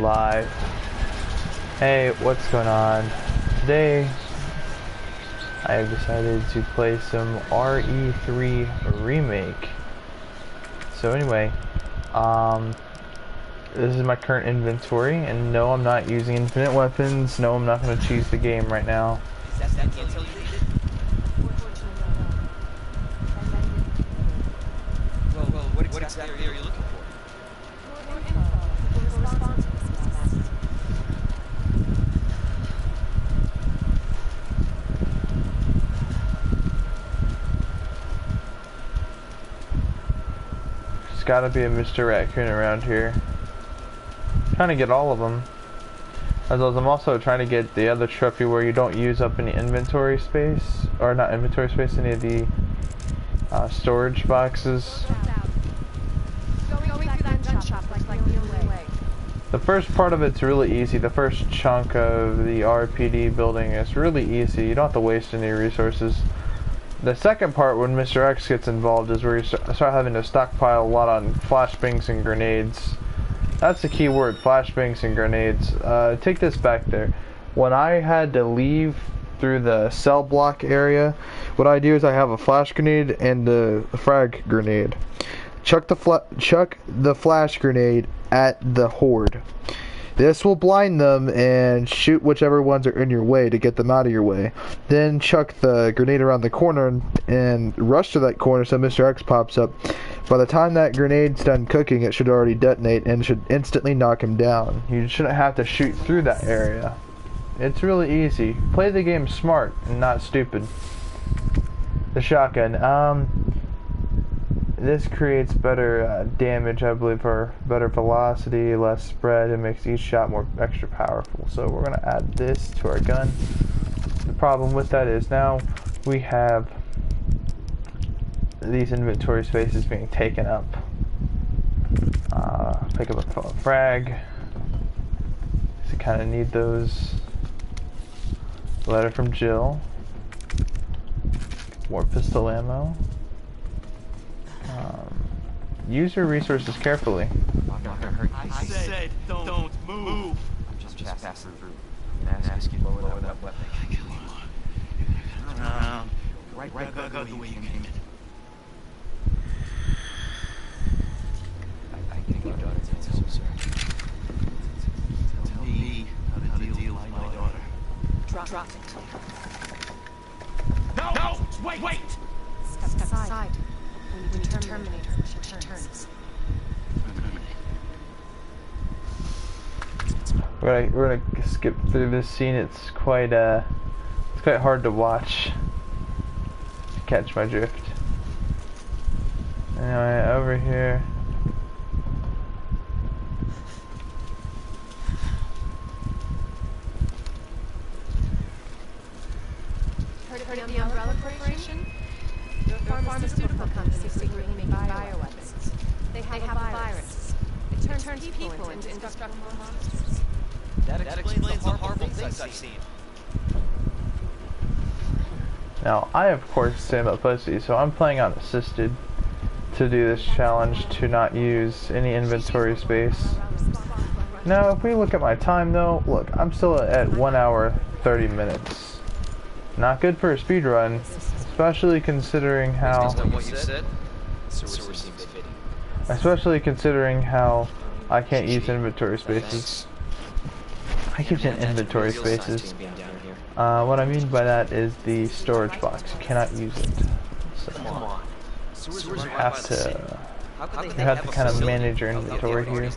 Live. Hey, what's going on? Today, I have decided to play some Re3 remake. So anyway, this is my current inventory, and no, I'm not using infinite weapons. No, I'm not going to choose the game right now. What exactly are you looking for? There's got to be a Mr. Raccoon around here. I'm trying to get all of them. As well as I'm also trying to get the other trophy where you don't use up any inventory space, or not inventory space, any of the storage boxes. The first part of it's really easy. The first chunk of the RPD building is really easy. You don't have to waste any resources. The second part, when Mr. X gets involved, is where you start having to stockpile a lot on flashbangs and grenades. That's the key word, flashbangs and grenades. Take this back there. When I had to leave through the cell block area, what I do is I have a flash grenade and a frag grenade. Chuck the flash grenade at the horde. This will blind them and shoot whichever ones are in your way to get them out of your way. Then chuck the grenade around the corner and rush to that corner so Mr. X pops up. By the time that grenade's done cooking, it should already detonate and should instantly knock him down. You shouldn't have to shoot through that area. It's really easy. Play the game smart and not stupid. The shotgun. This creates better damage, I believe, or better velocity, less spread. It makes each shot more extra powerful. So we're going to add this to our gun. The problem with that is now we have these inventory spaces being taken up. Pick up a frag. So kind of need those. Letter from Jill. More pistol ammo. Use your resources carefully. I said don't move. I'm just passing through. And ask you to lower that weapon. Turn around. Right back out the way you came in. I think your daughter's in, sir. Tell me how to deal with my daughter. Drop it. No! Wait! Step aside. When you terminate her, she turns. We're gonna skip through this scene. It's quite hard to watch. Catch my drift. Anyway, over here. Heard of the Umbrella Corporation? They're a pharmaceutical company secretly making bioweapons. They have a virus. It turns people into indestructible monsters. That explains the horrible things I've seen. Now, I of course stand up pussy, so I'm playing on assisted to do this challenge to not use any inventory space. Now, if we look at my time though, look, I'm still at 1 hour 30 minutes. Not good for a speed run, especially considering how I can't use inventory spaces. I keep saying inventory spaces. What I mean by that is the storage box. You cannot use it. So you have to kind of manage your inventory here.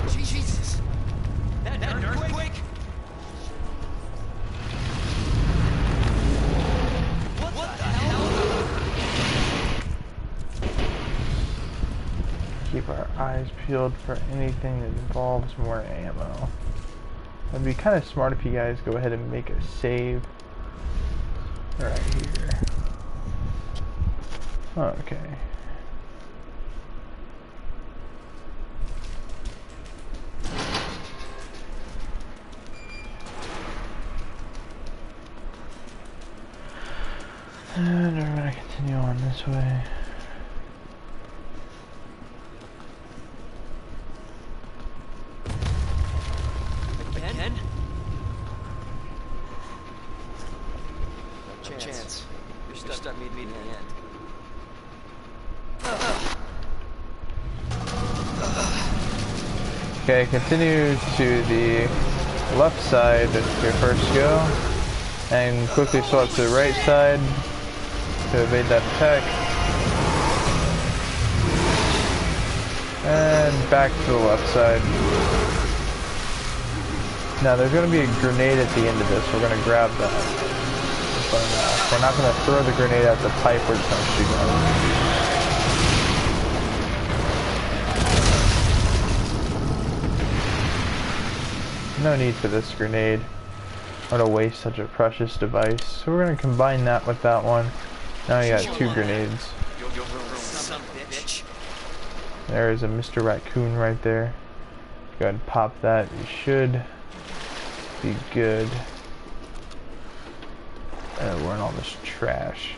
Jesus! That earthquake? What the hell? Keep our eyes peeled for anything that involves more ammo. It'd be kind of smart if you guys go ahead and make a save right here. Okay. And we're gonna continue on this way. Again? No chance. You're stuck me to the end. Okay, continue to the left side of your first go, and quickly swap to the right side to evade that attack. And back to the left side. Now there's going to be a grenade at the end of this, we're going to grab that. But we're not going to throw the grenade at the pipe, we're just going to shoot at it. No need for this grenade. What a waste such a precious device. So we're going to combine that with that one. Now you got 2 grenades. There's a Mr. Raccoon right there. Go ahead and pop that. You should be good. And we're in all this trash.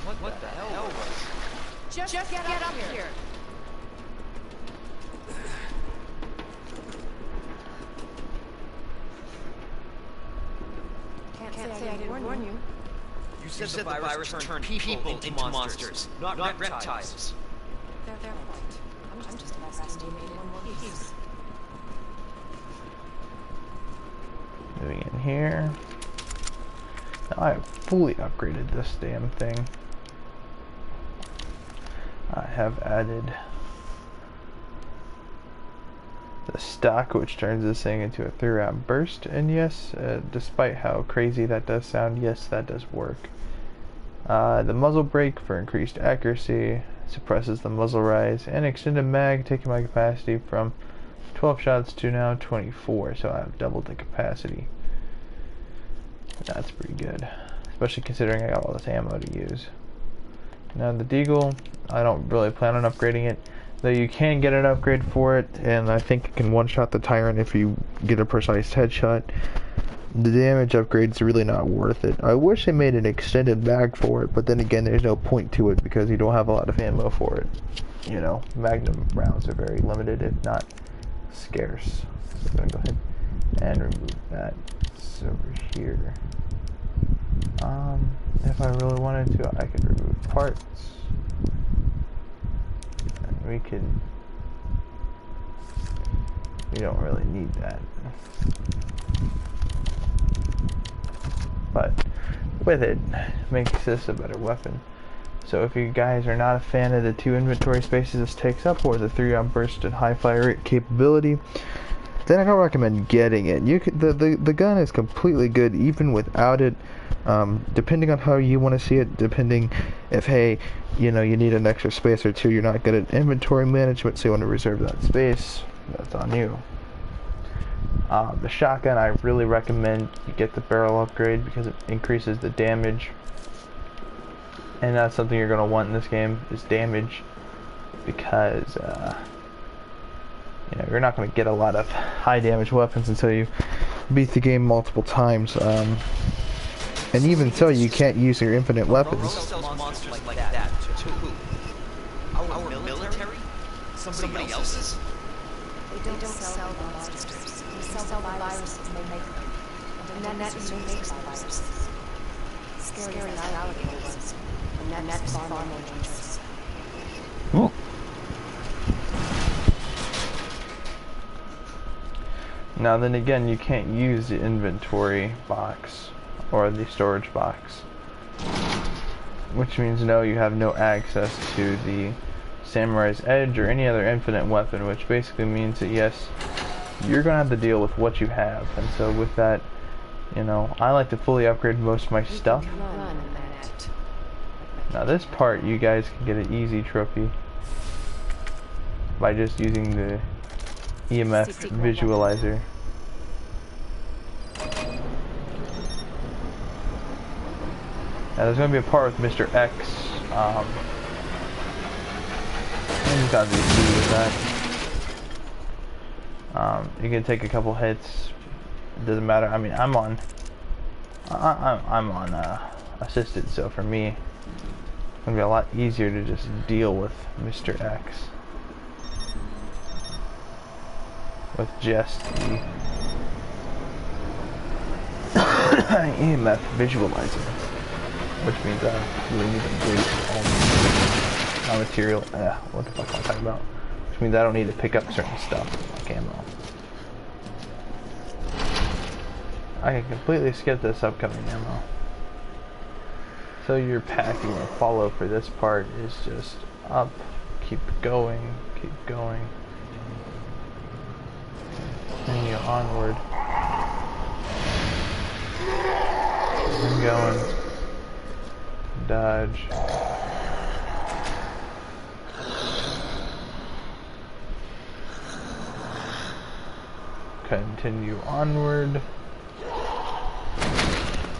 What the hell was? Just get up here. Can't say I didn't warn you. You said the virus turned people into monsters, not reptiles. Fair point. I'm just asking you maybe one more piece. Moving in here. Now I have fully upgraded this damn thing. I have added the stock, which turns this thing into a 3-round burst, and yes, despite how crazy that does sound, yes, that does work. The muzzle brake for increased accuracy, suppresses the muzzle rise, and extended mag, taking my capacity from 12 shots to now 24, so I've doubled the capacity. That's pretty good, especially considering I got all this ammo to use. Now the Deagle, I don't really plan on upgrading it, though you can get an upgrade for it, and I think it can one-shot the Tyrant if you get a precise headshot. The damage upgrade's really not worth it. I wish they made an extended mag for it, but then again, there's no point to it because you don't have a lot of ammo for it. You know, Magnum rounds are very limited, if not scarce. So I'm gonna go ahead and remove that. It's over here. If I really wanted to, I could remove parts. And we don't really need that. But with it, makes this a better weapon. So if you guys are not a fan of the 2 inventory spaces this takes up, or the 3-round burst and high fire rate capability, then I don't recommend getting it. You could, the gun is completely good even without it. Depending on how you want to see it, depending if, hey, you know, you need an extra space or 2, you're not good at inventory management, so you want to reserve that space, that's on you. The shotgun, I really recommend you get the barrel upgrade because it increases the damage, and that's something you're going to want in this game, is damage, because you know, you're not going to get a lot of high damage weapons until you beat the game multiple times. And even so, you can't use your infinite weapons. Monsters like that to who? Our military? Somebody else's? They don't sell the monsters. They sell the viruses they make them. And then that is who makes the viruses. Scary as alligators. And that's far more dangerous. Cool. Now then again, you can't use the inventory box or the storage box, which means no, you have no access to the Samurai's Edge or any other infinite weapon, which basically means that yes, you're gonna have to deal with what you have. And so with that, you know, I like to fully upgrade most of my stuff. Now this part, you guys can get an easy trophy by just using the EMF visualizer. Now there's going to be a part with Mr. X. I just got to do with that. You can take a couple hits. It doesn't matter. I mean, I'm on I'm on assisted, so for me, it's gonna be a lot easier to just deal with Mr. X with just the EMF visualizer, which means I really need to waste all my material. What the fuck am I talking about? Which means I don't need to pick up certain stuff like ammo. I can completely skip this upcoming ammo. So your path you want to follow for this part is just up, keep going, continue onward. And going. Dodge. Continue onward.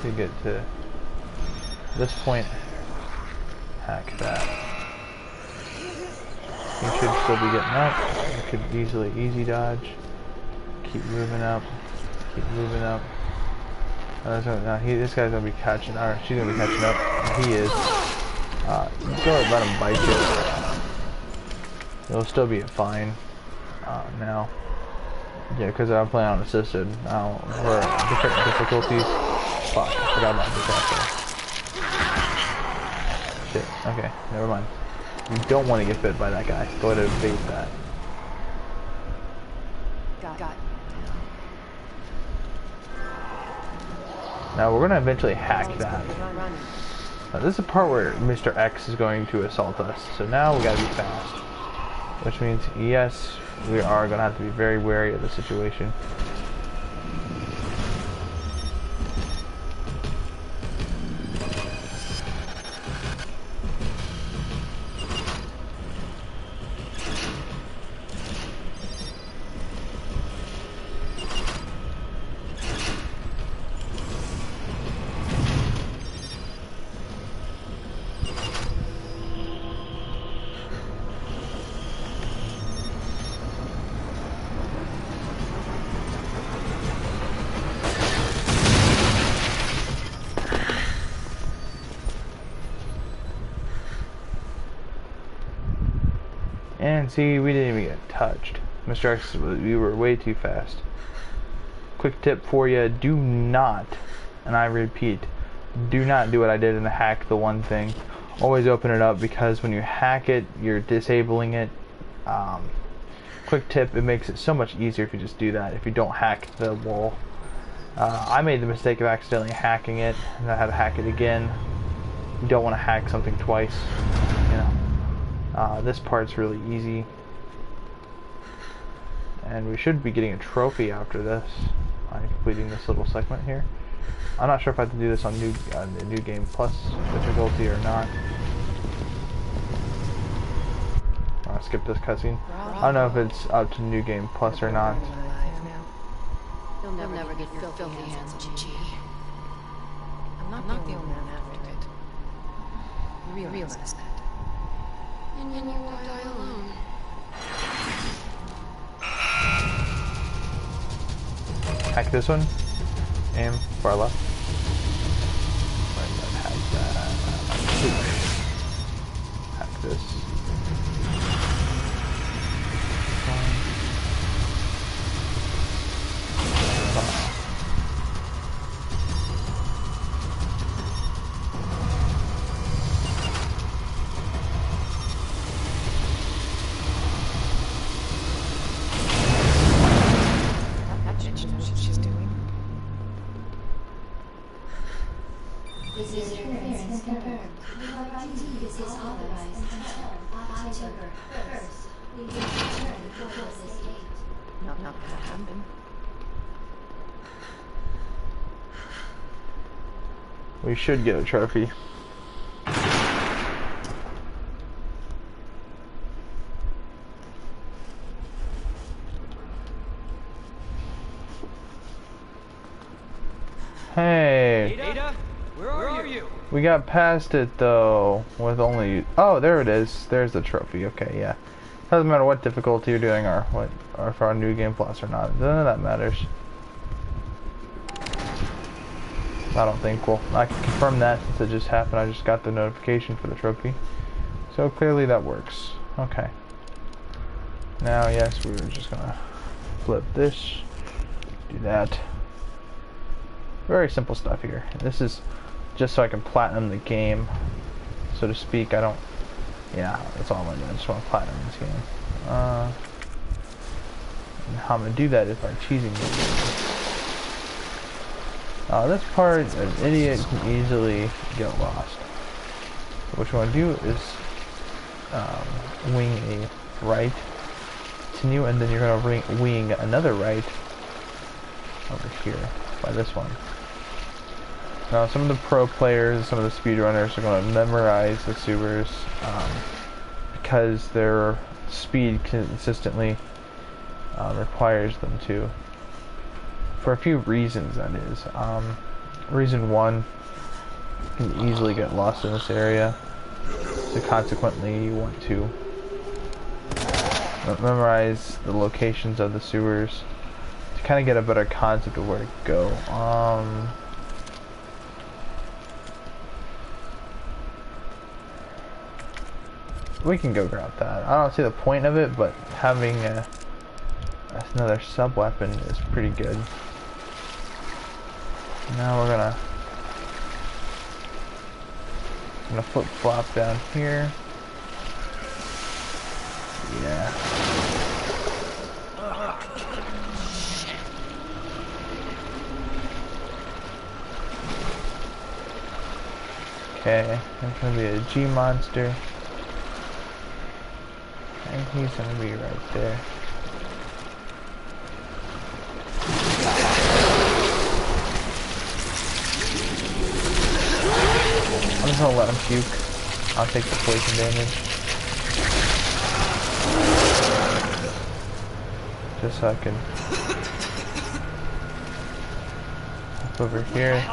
To get to this point, hack that. You should still be getting up. You could easy dodge. Keep moving up. Keep moving up. This guy's gonna be catching. Or she's gonna be catching up. He is. Go ahead, let him bite you. It'll still be fine. Now. Yeah, because I'm playing on assisted. For different difficulties. Fuck, I forgot about this actually. Shit, okay, never mind. You don't want to get bit by that guy. Go ahead and evade that. Got. Now we're going to eventually hack that. Now this is the part where Mr. X is going to assault us. So now we got to be fast. Which means, yes, we are going to have to be very wary of the situation. And see, we didn't even get touched. Mr. X, we were way too fast. Quick tip for you, do not, and I repeat, do not do what I did and hack the one thing. Always open it up, because when you hack it, you're disabling it. Quick tip, it makes it so much easier if you just do that, if you don't hack the wall. I made the mistake of accidentally hacking it, and I had to hack it again. You don't want to hack something twice, you know. This part's really easy, and we should be getting a trophy after this on completing this little segment here. I'm not sure if I have to do this on the new game plus difficulty or not. I'll skip this cutscene. I don't know if it's up to new game plus or not. You'll never get your filthy hands on G. I'm not the only one after it. You realize that. And you won't die alone. Hack this one. Aim far left. Hack that. Hack this. We should get a trophy. Hey. Ada, where are you? We got past it though, with only. Oh, there it is. There's the trophy. Okay, yeah. Doesn't matter what difficulty you're doing or what, or for our new game plus or not. None of that matters. I don't think. Well, I can confirm that since it just happened. I just got the notification for the trophy. So clearly that works. Okay. Now, yes, we're just gonna flip this, do that. Very simple stuff here. This is just so I can platinum the game, so to speak. I don't, yeah, that's all I'm gonna do. I just want to platinum this game. And how I'm gonna do that is by cheesing this. This part, an idiot can easily get lost. So what you want to do is wing a right, continue, and then you're going to wing another right over here by this one. Now some of the pro players, some of the speedrunners are going to memorize the sewers because their speed consistently requires them to. For a few reasons, that is. Reason one, you can easily get lost in this area, so consequently you want to memorize the locations of the sewers to kind of get a better concept of where to go. We can go grab that. I don't see the point of it, but having another sub-weapon is pretty good. Now we're gonna flip-flop down here. Yeah. Okay, there's gonna be a G monster. And he's gonna be right there. I'm just gonna let him puke. I'll take the poison damage. Just so I can up over here.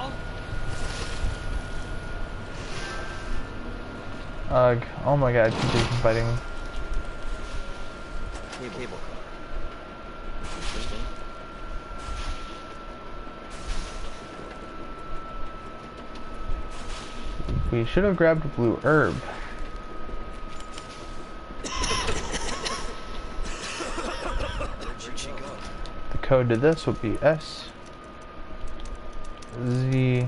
Ugh, oh my god, he's fighting me. Cable car. We should have grabbed a blue herb. The code to this would be S Z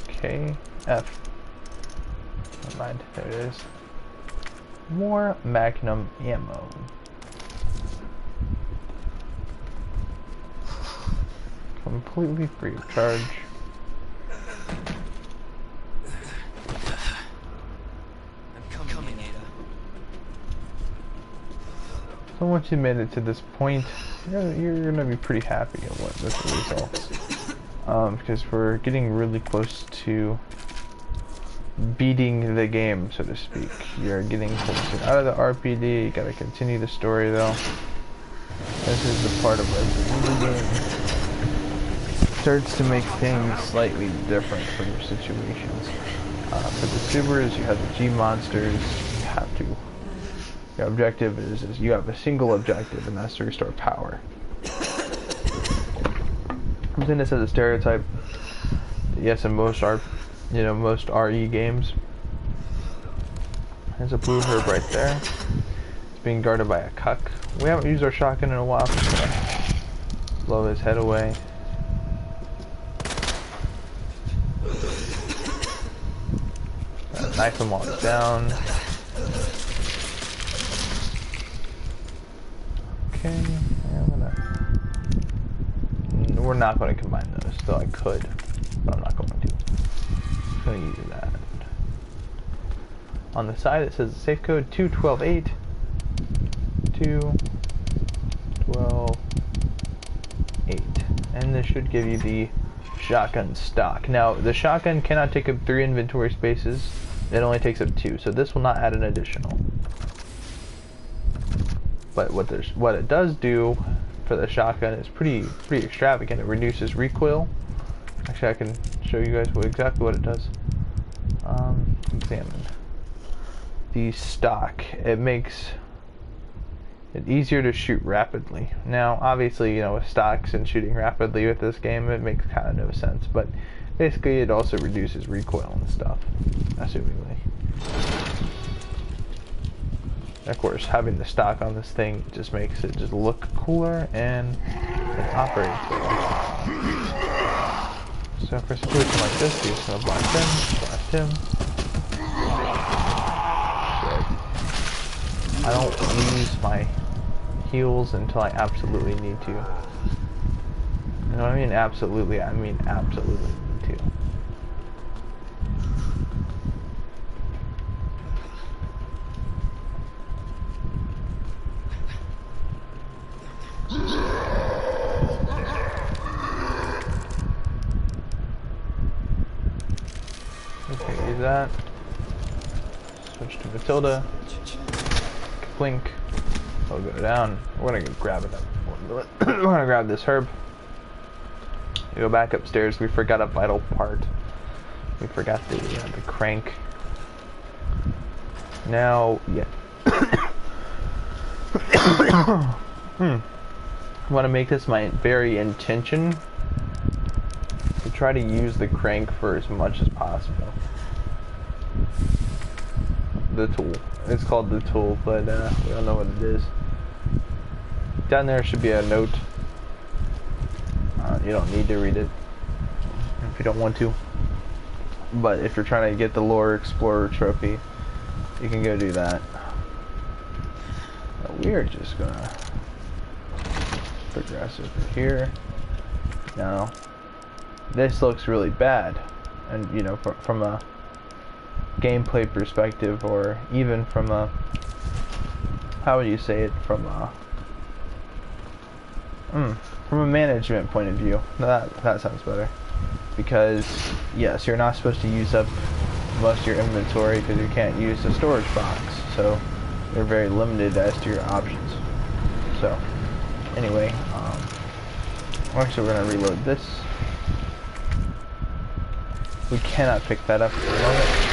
K F. Never mind, there it is. More magnum ammo. Completely free of charge. I'm coming, Ada. So once you made it to this point, you're gonna be pretty happy with the results. Because we're getting really close to beating the game, so to speak. You're getting closer out of the RPD. You gotta continue the story though. This is the part of it. The game starts to make things slightly different for your situations. For the supers, you have the G monsters. You have to. Your objective is you have a single objective, and that's to restore power. I'm saying this as a stereotype. Yes, in most most RE games. There's a blue herb right there. It's being guarded by a cuck. We haven't used our shotgun in a while. So I'm gonna blow his head away. Knife him while he's down. Okay, we're not going to combine those, though I could, but I'm not going to. I'm going to use that. On the side it says safe code 2128. 2128. And this should give you the shotgun stock. Now, the shotgun cannot take up 3 inventory spaces. It only takes up 2, so this will not add an additional. But what it does do for the shotgun is pretty extravagant. It reduces recoil. Actually, I can show you guys exactly what it does. Examine the stock. It makes It's easier to shoot rapidly. Now, obviously, you know, with stocks and shooting rapidly with this game, it makes kind of no sense. But basically, it also reduces recoil and stuff, assumingly. Of course, having the stock on this thing just makes it just look cooler and it operates better. So for a situation like this, you're just gonna blast him. I don't use my heals until I absolutely need to. You know what I mean? Absolutely, I mean absolutely need to. Okay, use that. Switch to Matilda. Blink. I'll go down. We're gonna go grab it up. We're gonna grab this herb. We go back upstairs. We forgot a vital part. We forgot the crank. Now, yeah. I want to make this my very intention to try to use the crank for as much as possible. The tool. It's called the tool, but we don't know what it is. Down there should be a note. You don't need to read it if you don't want to. But if you're trying to get the Lore Explorer trophy, you can go do that. We are just gonna progress over here. Now, this looks really bad, and you know, from a gameplay perspective, or even from a, how would you say it, from a management point of view. That sounds better, because yes, you're not supposed to use up most of your inventory because you can't use the storage box, so you're very limited as to your options. So anyway, actually we're gonna reload this. We cannot pick that up at the moment.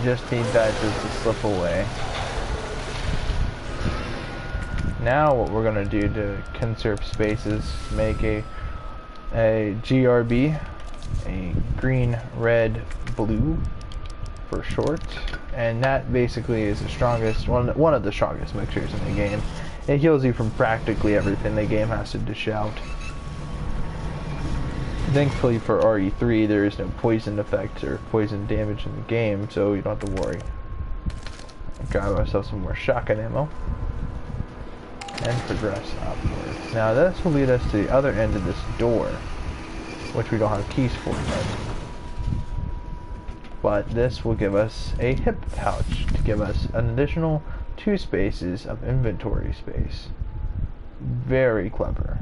Just need that just to slip away. Now what we're gonna do to conserve space is make a GRB, a green, red, blue for short, and that basically is the strongest one of the strongest mixtures in the game. It heals you from practically everything the game has to dish out. Thankfully for RE3, there is no poison effect or poison damage in the game, so you don't have to worry. Grab ourselves some more shotgun ammo and progress upwards. Now this will lead us to the other end of this door, which we don't have keys for yet. But this will give us a hip pouch to give us an additional 2 spaces of inventory space. Very clever.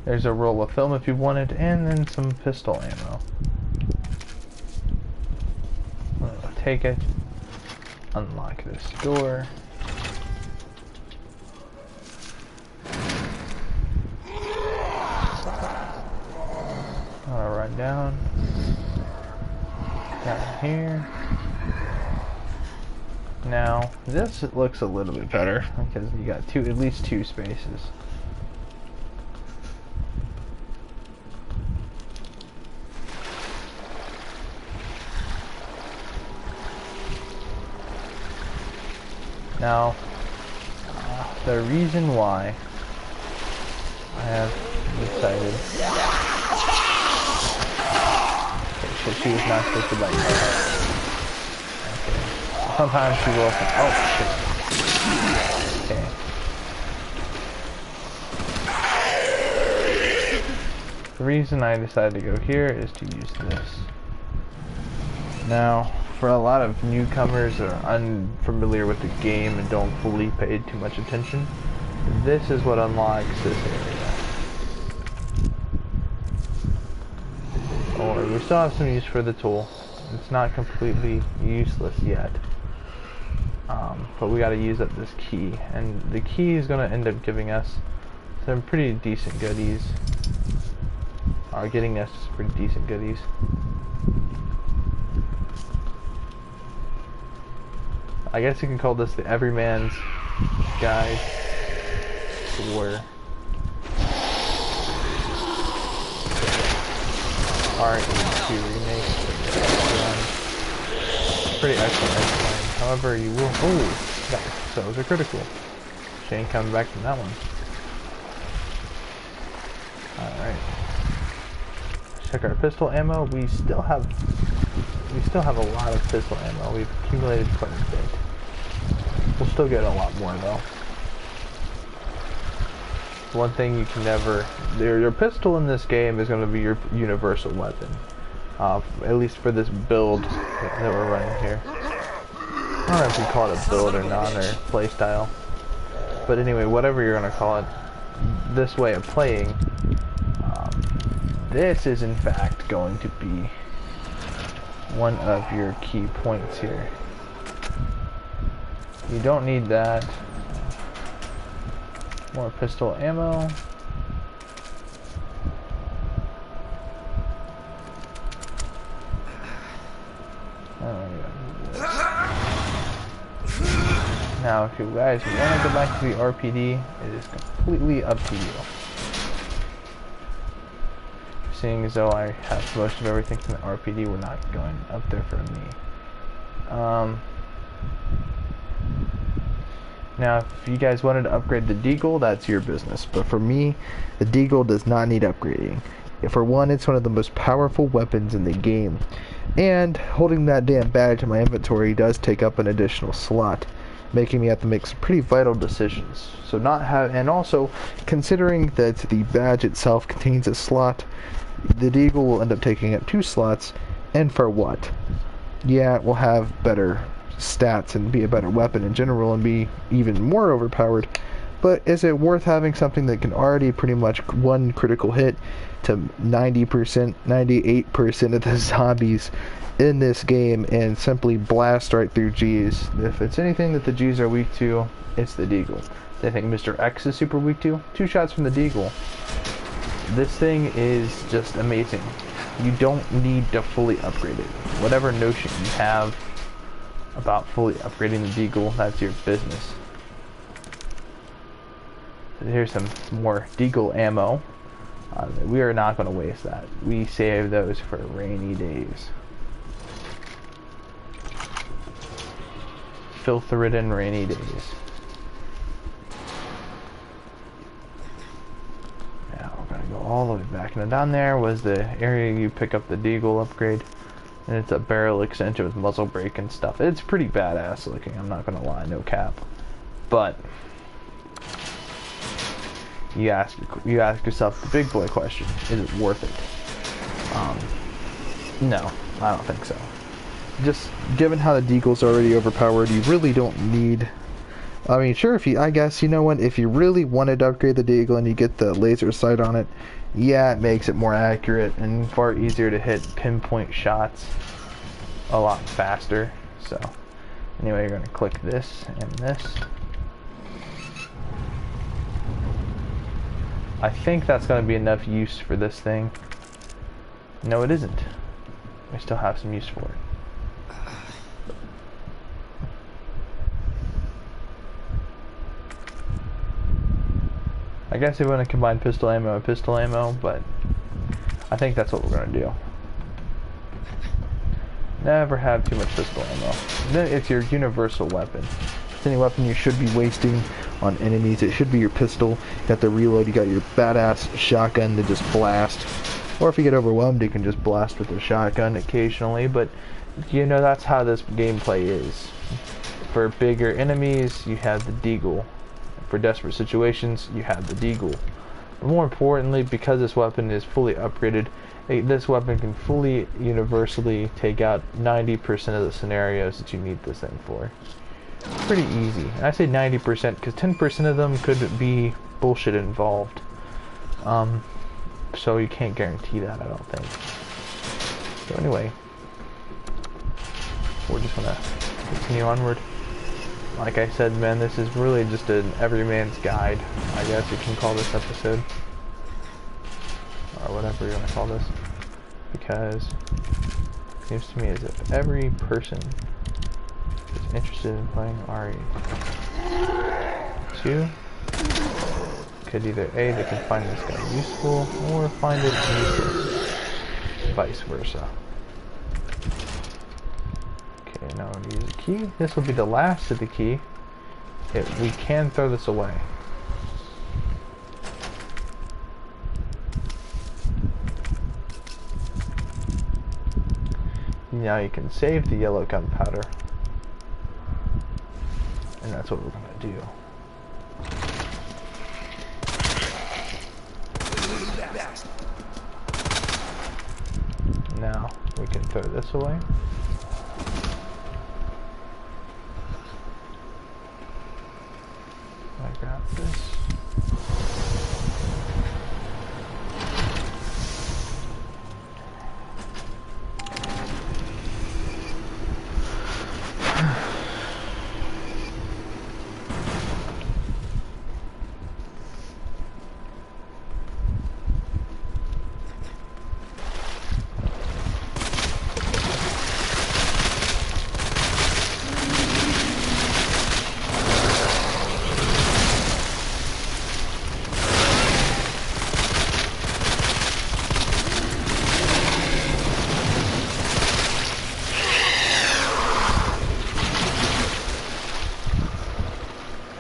There's a roll of film if you wanted, and then some pistol ammo. I'll take it. Unlock this door. I'll run down here. Now this looks a little bit better because you got at least two spaces. Now, the reason why I have decided shit, she was not supposed to bite. Okay. Sometimes she will. Oh shit. Okay. The reason I decided to go here is to use this. Now, for a lot of newcomers that are unfamiliar with the game and don't fully pay too much attention, this is what unlocks this area. Or we still have some use for the tool. It's not completely useless yet. But we gotta use up this key. And the key is gonna end up giving us some pretty decent goodies. Or getting us pretty decent goodies. I guess you can call this the Everyman's Guide for Re2 remake. Pretty excellent. However, you will. Oh, yeah, so it was a critical. Shane coming back from that one. All right. Check our pistol ammo. We still have a lot of pistol ammo. We've accumulated quite a bit. We'll still get a lot more though. One thing you can never... Your pistol in this game is going to be your universal weapon. At least for this build that we're running here. I don't know if you call it a build or not, or playstyle. But anyway, whatever you're going to call it, this way of playing, this is in fact going to be one of your key points here. You don't need that. More pistol ammo. Now, if you guys want to go back to the RPD, it is completely up to you. Seeing as though I have most of everything from the RPD, we're not going up there for me. Now, if you guys wanted to upgrade the Deagle, that's your business. But for me, the Deagle does not need upgrading. For one, it's one of the most powerful weapons in the game. And holding that damn badge in my inventory does take up an additional slot, making me have to make some pretty vital decisions. So and also, considering that the badge itself contains a slot, the Deagle will end up taking up 2 slots, and for what? Yeah, it will have better stats and be a better weapon in general and be even more overpowered, but is it worth having something that can already pretty much one critical hit to 90%, 98% of the zombies in this game and simply blast right through G's? If it's anything that the G's are weak to, it's the Deagle. They think Mr. X is super weak to? 2 shots from the Deagle. This thing is just amazing. You don't need to fully upgrade it. Whatever notion you have about fully upgrading the Deagle, that's your business. So here's some more Deagle ammo. We are not going to waste that. We save those for rainy days. Filth-ridden rainy days. Now we're going to go all the way back. Now down there was the area you pick up the Deagle upgrade. And it's a barrel extension with muzzle brake and stuff. It's pretty badass looking, I'm not gonna lie, no cap. But you ask yourself the big boy question: is it worth it? No, I don't think so. Just given how the Deagle's already overpowered, you really don't need. I mean, sure, I guess, you know what, if you really wanted to upgrade the Deagle and you get the laser sight on it, yeah, it makes it more accurate and far easier to hit pinpoint shots a lot faster. So, anyway, you're going to click this and this. I think that's going to be enough use for this thing. No, it isn't. We still have some use for it. I guess we want to combine pistol ammo and pistol ammo, but I think that's what we're going to do. Never have too much pistol ammo. Then it's your universal weapon. If it's any weapon you should be wasting on enemies, it should be your pistol. You got the reload, you got your badass shotgun to just blast. Or if you get overwhelmed, you can just blast with a shotgun occasionally, but you know that's how this gameplay is. For bigger enemies, you have the deagle. For desperate situations, you have the deagle. More importantly, because this weapon is fully upgraded, this weapon can fully universally take out 90% of the scenarios that you need this thing for. Pretty easy. And I say 90% because 10% of them could be bullshit involved. So you can't guarantee that, I don't think. So anyway, we're just gonna continue onward. Like I said, man, this is really just an everyman's guide, I guess you can call this episode. Or whatever you want to call this. Because it seems to me as if every person is interested in playing Re2 could either A, they can find this guy useful, or find it useless. Vice versa. Okay, now I'm going to use a key. This will be the last of the key. We can throw this away. Now you can save the yellow gunpowder. And that's what we're going to do. Now we can throw this away. I grab this.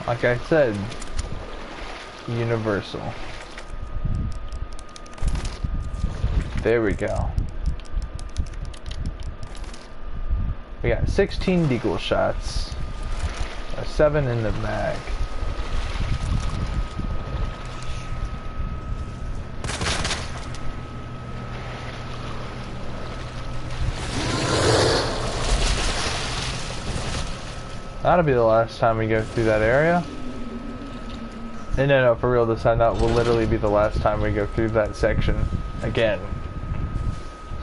Like I said, universal. There we go. We got 16 deagle shots, 7 in the mag. That'll be the last time we go through that area. And no, for real this time, that will literally be the last time we go through that section again.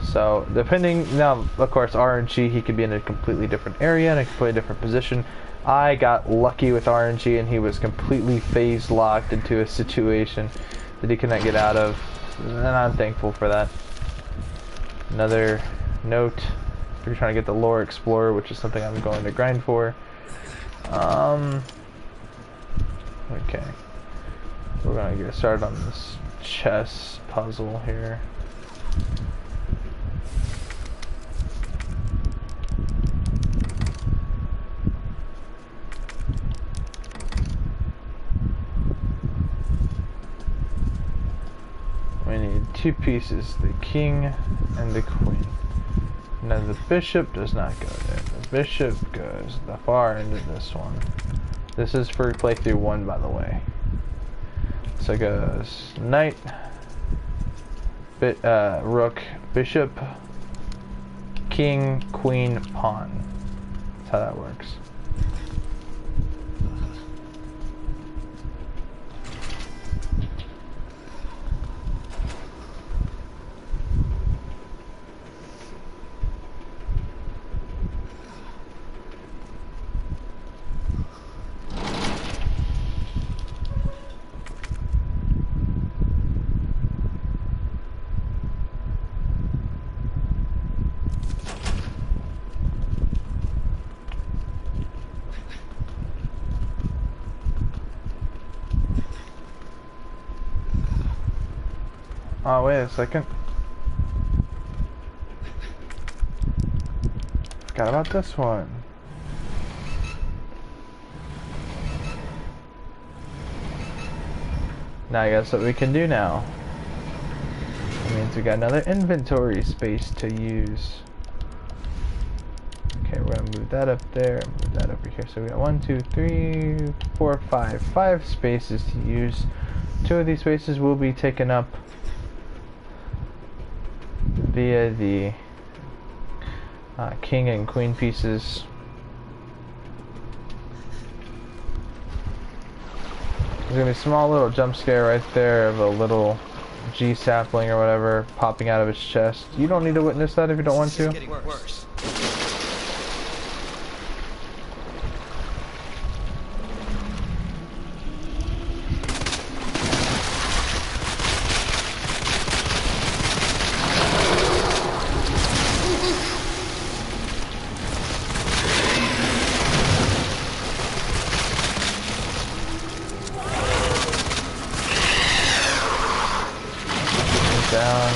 So, depending, now, of course, RNG, he could be in a completely different area, in a completely different position. I got lucky with RNG, and he was completely phase locked into a situation that he could not get out of, and I'm thankful for that. Another note, if you're trying to get the Lore Explorer, which is something I'm going to grind for. Okay. We're gonna get started on this chess puzzle here. We need 2 pieces, the king and the queen. Now the bishop does not go there. The bishop goes the far end of this one. This is for playthrough 1, by the way. So it goes knight, rook, bishop, king, queen, pawn. That's how that works. Oh, wait a second. Forgot about this one. Now I guess what we can do now. I mean, means we got another inventory space to use. Okay, we're gonna move that up there, move that over here. So we got 1, 2, 3, 4, 5. 5 spaces to use. 2 of these spaces will be taken up via the king and queen pieces. There's gonna be a small little jump scare right there of a little G sapling or whatever popping out of his chest. You don't need to witness that if you don't want to. It's getting worse. Down.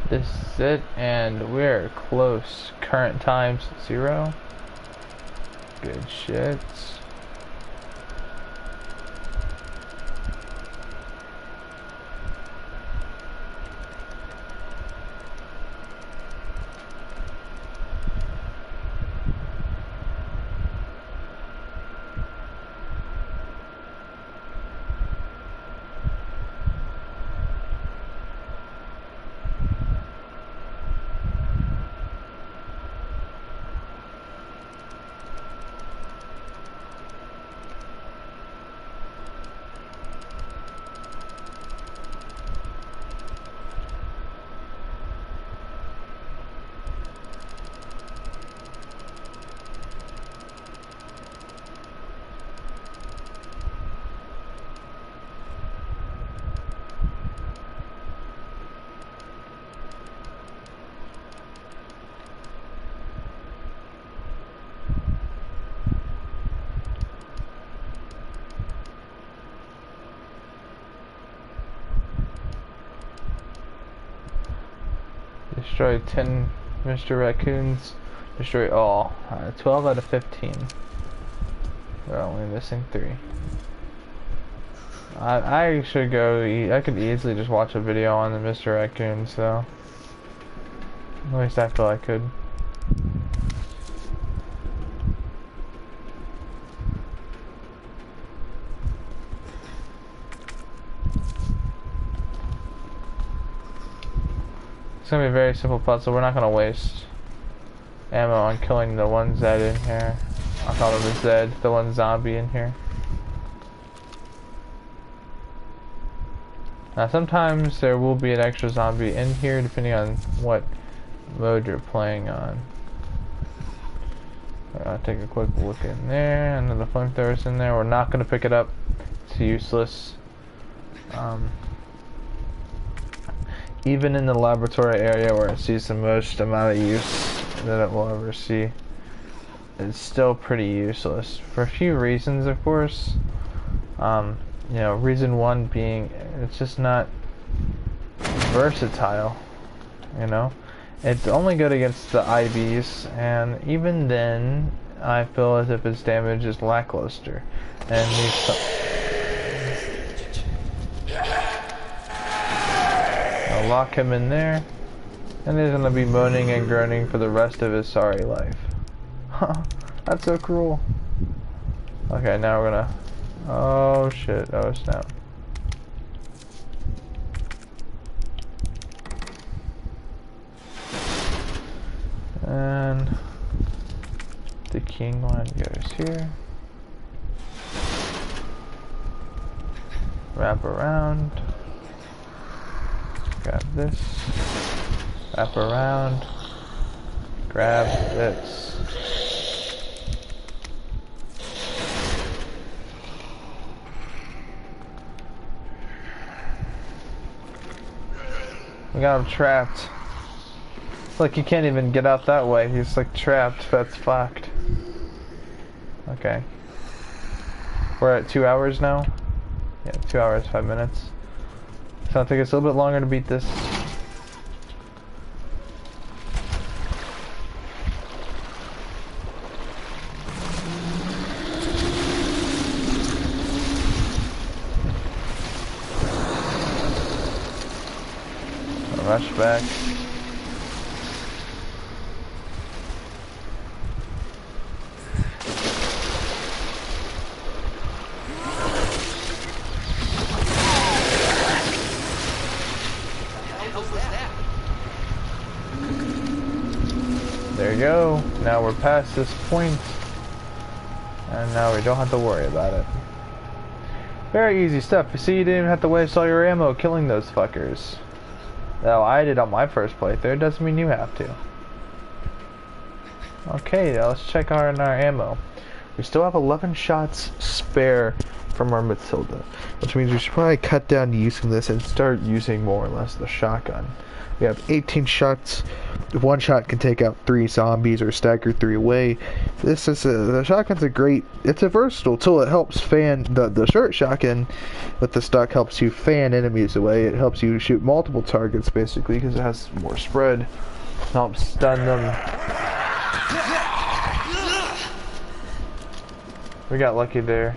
This is it, and we're close. Current times 0. Good shit. Destroy 10 Mr. Raccoons. Destroy all. 12 out of 15. We're only missing 3. I should go. I could easily just watch a video on the Mr. Raccoons, though. At least I feel I could. It's gonna be a very simple puzzle. We're not gonna waste ammo on killing the one Zed in here. I'll call him the Zed, the one zombie in here. Now sometimes there will be an extra zombie in here depending on what mode you're playing on. I'll take a quick look in there. Another flamethrower's in there. We're not gonna pick it up. It's useless. Even in the laboratory area where it sees the most amount of use that it will ever see, it's still pretty useless for a few reasons, of course. You know, reason one being it's just not versatile. you know? It's only good against the IVs, and even then, I feel as if its damage is lackluster. And I'll lock him in there, and he's gonna be moaning and groaning for the rest of his sorry life. That's so cruel. Okay, now we're gonna... Oh shit, oh snap. And the king one goes here. Wrap around. Grab this. Wrap around. Grab this. We got him trapped. Look, he can't even get out that way. He's like trapped. That's fucked. Okay. We're at 2 hours now? Yeah, 2 hours, 5 minutes. It's gonna take us a little bit longer to beat this. Rush back. There you go. Now we're past this point, and now we don't have to worry about it. Very easy stuff. You see, you didn't even have to waste all your ammo killing those fuckers. Now, I did on my first playthrough. Doesn't mean you have to. Okay, now let's check our ammo. We still have 11 shots spare from our Matilda, which means we should probably cut down using this and start using more or less the shotgun. We have 18 shots. One shot can take out 3 zombies or stagger 3 away. This is the shotgun's a great, it's a versatile tool. It helps fan the short shotgun with the stock helps you fan enemies away. It helps you shoot multiple targets basically because it has more spread. It helps stun them. We got lucky there.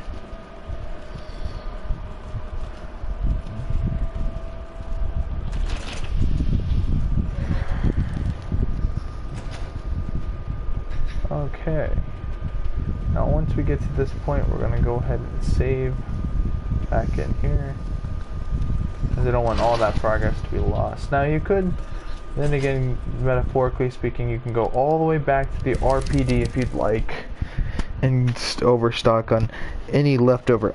Okay, now once we get to this point, we're going to go ahead and save back in here, because I don't want all that progress to be lost. Now you could, then again, metaphorically speaking, you can go all the way back to the RPD if you'd like, and overstock on any leftover